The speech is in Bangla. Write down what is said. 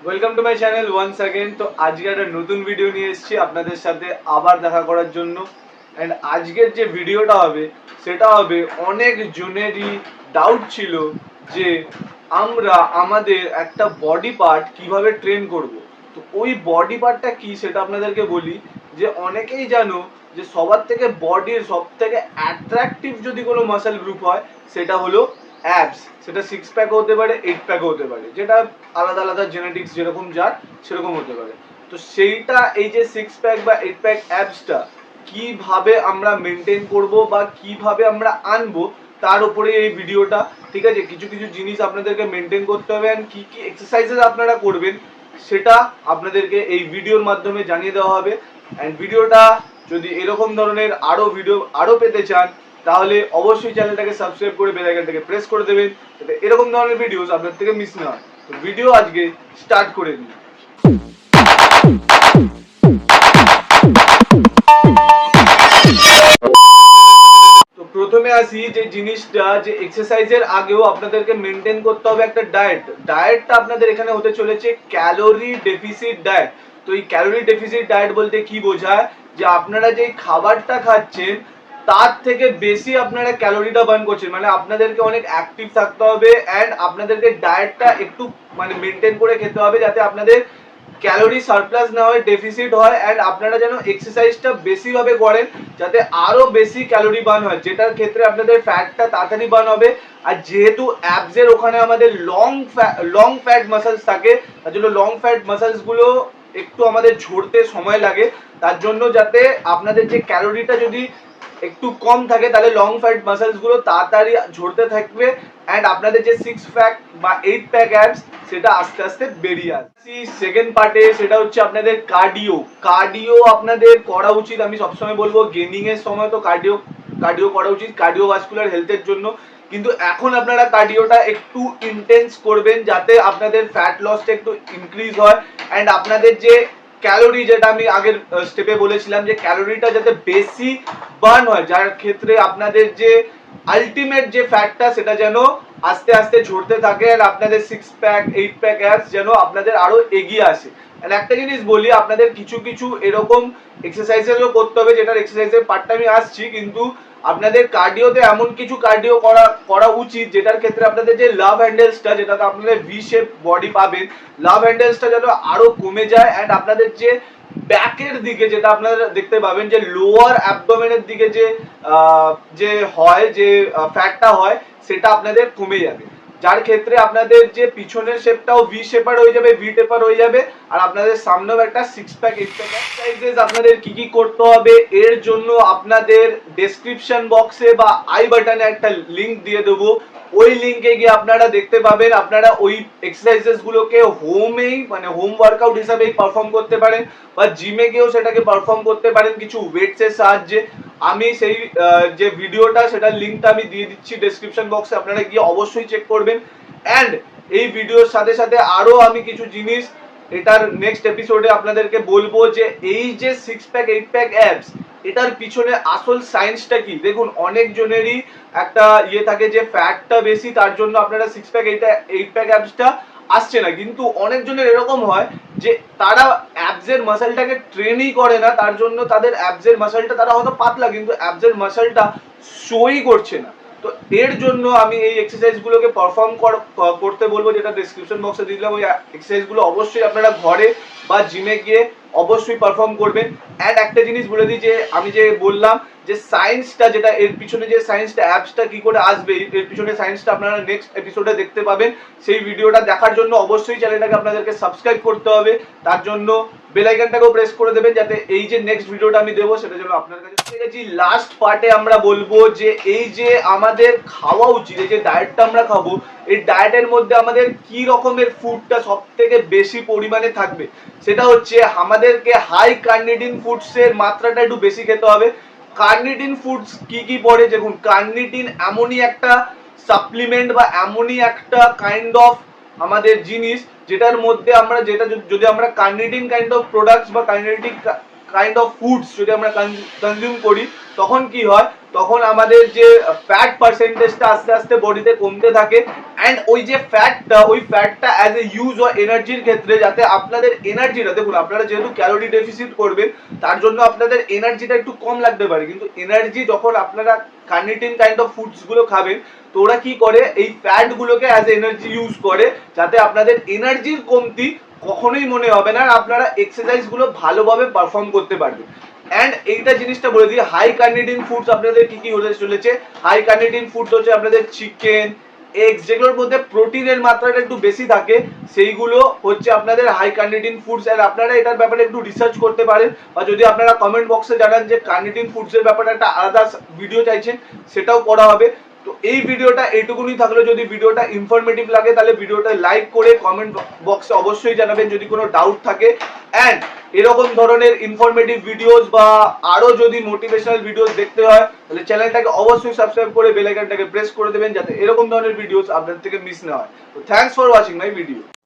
Welcome to my channel once again. তো আজকে একটা নতুন ভিডিও নিয়ে এসেছি আপনাদের সাথে আবার দেখা করার জন্য। অ্যান্ড আজকের যে ভিডিওটা হবে সেটা হবে অনেক জনেরই ডাউট ছিল যে আমরা আমাদের একটা বডি পার্ট কিভাবে ট্রেন করব। তো ওই বডি পার্টটা কি সেটা আপনাদেরকে বলি যে অনেকেই জানো যে সবার থেকে বডির সব থেকে অ্যাট্রাকটিভ যদি কোনো মাসেল গ্রুপ হয় সেটা হলো অ্যাবস। সেটা সিক্স প্যাক হতে পারে, এইট প্যাক হতে পারে, যেটা আলাদা আলাদা জেনেটিক্স যেরকম যার সেরকম হতে পারে। তো সেইটা এই যে সিক্স প্যাক বা এইট প্যাক অ্যাবসটা কিভাবে আমরা মেনটেন করব বা কিভাবে আমরা আনবো তার উপরে এই ভিডিওটা। ঠিক আছে, কিছু কিছু জিনিস আপনাদেরকে মেনটেন করতে হবে অ্যান্ড কি কি এক্সারসাইজেস আপনারা করবেন সেটা আপনাদেরকে এই ভিডিওর মাধ্যমে জানিয়ে দেওয়া হবে। অ্যান্ড ভিডিওটা যদি এরকম ধরনের ভিডিও আরো পেতে চান তাহলে অবশ্যই চ্যানেলটাকে সাবস্ক্রাইব করে বেল আইকনটাকে প্রেস করে দেবেন যাতে এরকম ধরনের ভিডিওস আপনার থেকে মিস না হয়। তো ভিডিও আজকে স্টার্ট করে দিই। তো প্রথমে আসি যে জিনিসটা যে এক্সারসাইজের আগেও আপনাদেরকে মেনটেন করতে হবে একটা ডায়েটটা আপনাদের এখানে হতে চলেছে ক্যালোরি ডেফিসিট ডায়েট। তো এই ক্যালোরি ডেফিসিট ডায়েট বলতে কি বোঝায় যে আপনারা যে খাবারটা খাচ্ছেন তার থেকে বেশি আপনারা ক্যালোরিটা বার্ন করছেন, মানে আপনাদেরকে অনেক অ্যাক্টিভ থাকতে হবে অ্যান্ড আপনাদেরকে ডায়েটটা একটু মানে মেনটেন করে খেতে হবে যাতে আপনাদের ক্যালোরি সারপ্লাস না হয়, ডেফিসিট হয় অ্যান্ড আপনারা যেন এক্সারসাইজটা বেশিভাবে করেন যাতে আরো বেশি ক্যালোরি বার্ন হয়, যেটার ক্ষেত্রে আপনাদের ফ্যাটটা তাড়াতাড়ি বার্ন হবে। আর যেহেতু অ্যাবসের ওখানে আমাদের লং ফ্যাট মাসেলস থাকে, তার জন্য লং ফ্যাট মাসেলস গুলো একটু আমাদের ঝরতে সময় লাগে। তার জন্য যাতে আপনাদের যে ক্যালোরিটা যদি একটু কম থাকে তাহলে লং ফ্যাট মাসেলস গুলো তাড়াতাড়ি ঝরতে থাকবে অ্যান্ড আপনাদের যে সিক্স প্যাক বা এইট প্যাক অ্যাবস সেটা আস্তে আস্তে বেরিয়ে আসবে। সেকেন্ড পার্টে সেটা হচ্ছে আপনাদের কার্ডিও আপনাদের করা উচিত। আমি সবসময় বলবো গেনিং এর সময় তো কার্ডিও করা উচিত কার্ডিওভাস্কুলার হেলথের জন্য, কিন্তু এখন আপনারা কার্ডিওটা একটু ইন্টেন্স করবেন যাতে আপনাদের ফ্যাট লসটা একটু ইনক্রিজ হয় অ্যান্ড আপনাদের যে ক্যালোরি, যেটা আমি আগের স্টেপে বলেছিলাম যে ক্যালোরিটা যাতে বেশি বার্ন হয়, যার ক্ষেত্রে আপনাদের যে আলটিমেট যে ফ্যাটটা সেটা যেন আস্তে আস্তে ঝরতে থাকে আর আপনাদের six pack eight pack ABS যেন আপনাদের আরো এগিয়ে আসে। আর একটা জিনিস বলি, আপনাদের কিছু কিছু এরকম এক্সারসাইজেসও করতে হবে যেটার এক্সারসাইজের পার্টটা আমি আসছি, কিন্তু আপনাদের কার্ডিওতে এমন কিছু কার্ডিও করা উচিত যেটার ক্ষেত্রে আপনাদের যে লাভ হ্যান্ডেলসটা, যেটাতে আপনাদের ভি শেপ বডি পাবেন, লাভ হ্যান্ডেলসটা যেন আরো কমে যায় অ্যান্ড আপনাদের যে ব্যাকের দিকে যেটা আপনারা দেখতে পাবেন যে লোয়ার অ্যাবডোমেনের দিকে যে হয় যে ফ্যাটটা হয় সেটা আপনাদের কমে যাবে, যার ক্ষেত্রে আপনাদের যে পিছনের শেপটাও ভি শেপার হয়ে যাবে, ভি টেপার হয়ে যাবে আর আপনাদের সামনেও একটা six pack eight pack exercises আপনাদের কি কি করতে হবে এর জন্য আপনাদের ডেসক্রিপশন বক্সে বা আই বাটনে একটা লিংক দিয়ে দেবো। ওই লিংকে গিয়ে আপনারা দেখতে পাবেন, আপনারা ওই এক্সারসাইজেস গুলোকে হোমেই মানে হোম ওয়ার্কআউট হিসাবেই পারফর্ম করতে পারেন বা জিমে গিয়েও সেটাকে পারফর্ম করতে পারেন কিছু ওয়েটস এর সাহায্যে। আমি সেই যে ভিডিওটা সেটার লিংকটা আমি দিয়ে দিচ্ছি ডেসক্রিপশন বক্সে, আপনারা গিয়ে অবশ্যই চেক করবেন। অ্যান্ড এই ভিডিওর সাথে সাথে আরো আমি কিছু জিনিস এটার নেক্সট এপিসোডে আপনাদেরকে বলবো যে এই যে six pack eight pack ABS এটার পিছনে আসল সায়েন্সটা কি। দেখুন অনেক জনেরই একটা থাকে যে ফ্যাটটা বেশি তার জন্য আপনারা সিক্স প্যাক এইট প্যাক অ্যাবসটা আসছে না, কিন্তু অনেকজনের এরকম হয় যে তারা অ্যাবসের মাসেলটাকে ট্রেনই করে না, তার জন্য তাদের অ্যাবসের মাসেলটা তারা হয়তো পাতলা কিন্তু অ্যাবসের মাসেলটা শোই করছে না। তো এর জন্য আমি এই এক্সারসাইজগুলোকে পারফর্ম করতে বলবো, যেটা ডেসক্রিপশন বক্সে দিয়ে দিলাম। ওই এক্সারসাইজগুলো অবশ্যই আপনারা ঘরে বা জিমে গিয়ে অবশ্যই পারফর্ম করবেন। অ্যান্ড একটা জিনিস বলে দিই যে আমি যে বললাম যে সায়েন্সটা, যেটা এর পিছনে যে সায়েন্সটা অ্যাপসটা কি করে আসবে এর পিছনে সায়েন্সটা আপনারা নেক্সট এপিসোডে দেখতে পাবেন। সেই ভিডিওটা দেখার জন্য অবশ্যই চ্যানেলটাকে আপনাদেরকে সাবস্ক্রাইব করতে হবে, তার জন্য বেল আইকনটাকেও প্রেস করে দেবেন যাতে এই যে নেক্সট ভিডিওটা আমি দেবো সেটা যেন আপনার কাছে চলে গেছি। লাস্ট পার্টে আমরা বলবো যে এই যে আমাদের খাওয়া উচিত, এই যে ডায়েটটা আমরা খাবো এই ডায়েটের মধ্যে আমাদের কি রকমের ফুডটা সব থেকে বেশি পরিমাণে থাকবে, সেটা হচ্ছে আমাদেরকে হাই কার্নিটিন ফুডসের মাত্রাটা একটু বেশি খেতে হবে। কার্নিটিন ফুডস কি কি পড়ে দেখুন, কার্নিটিন এমনই একটা সাপ্লিমেন্ট বা এমনই একটা কাইন্ড অফ আমাদের জিনিস যেটার মধ্যে আমরা যদি আমরা কার্নিটিন কাইন্ড অফ প্রোডাক্টস বা কার্নিটিন কাইন্ড অফ ফুডস যদি আমরা কনজিউম করি তখন কি হয় তখন আমাদের যে ফ্যাট পার্সেন্টেজটা আস্তে আস্তে বডিতে কমতে থাকে। অ্যান্ড ওই যে ফ্যাটটা, ওই ফ্যাটটা অ্যাজ এ ইউজ ও এনার্জির ক্ষেত্রে, যাতে আপনাদের এনার্জিটা, দেখুন আপনারা যেহেতু ক্যালোরি ডেফিসিট করবেন তার জন্য আপনাদের এনার্জিটা একটু কম লাগতে পারে, কিন্তু এনার্জি যখন আপনারা কার্নিটিন কাইন্ড অফ ফুডস গুলো খাবেন, তো ওরা কি করে এই ফ্যাট গুলোকে অ্যাজ এনার্জি ইউজ করে, যাতে আপনাদের এনার্জির কমতি কখনোই মনে হবে না, আর আপনারা এক্সারসাইজ গুলো ভালোভাবে পারফর্ম করতে পারবেন। অ্যান্ড এইটা জিনিসটা বলে দিই, হাই কার্নিটিন ফুডস আপনাদের কি কি হতে চলেছে। হাই কার্নিটিন ফুডস হচ্ছে আপনাদের চিকেন, এগস, যেগুলোর মধ্যে প্রোটিনের মাত্রাটা একটু বেশি থাকে, সেইগুলো হচ্ছে আপনাদের হাই কার্নিটিন ফুডস। আর আপনারা এটার ব্যাপারে একটু রিসার্চ করতে পারেন, বা যদি আপনারা কমেন্ট বক্সে জানান যে কার্নিটিন ফুডস এর ব্যাপারে একটা আলাদা ভিডিও চাইছেন, সেটাও করা হবে। তো এই ভিডিওটা এইটুকুনি থাকলো। যদি ভিডিওটা ইনফরমেটিভ লাগে তাহলে ভিডিওটা লাইক করে কমেন্ট বক্সে অবশ্যই জানাবেন যদি কোনো ডাউট থাকে। অ্যান্ড এরকম ধরনের ইনফরমেটিভ ভিডিওস বা আরো যদি মোটিভেশনাল ভিডিওস দেখতে হয়, তাহলে চ্যানেলটাকে অবশ্যই সাবস্ক্রাইব করে বেল আইকনটাকে প্রেস করে দেবেন, যাতে এরকম ধরনের ভিডিওস আপনাদের থেকে মিস না হয়। তো thanks for watching my video.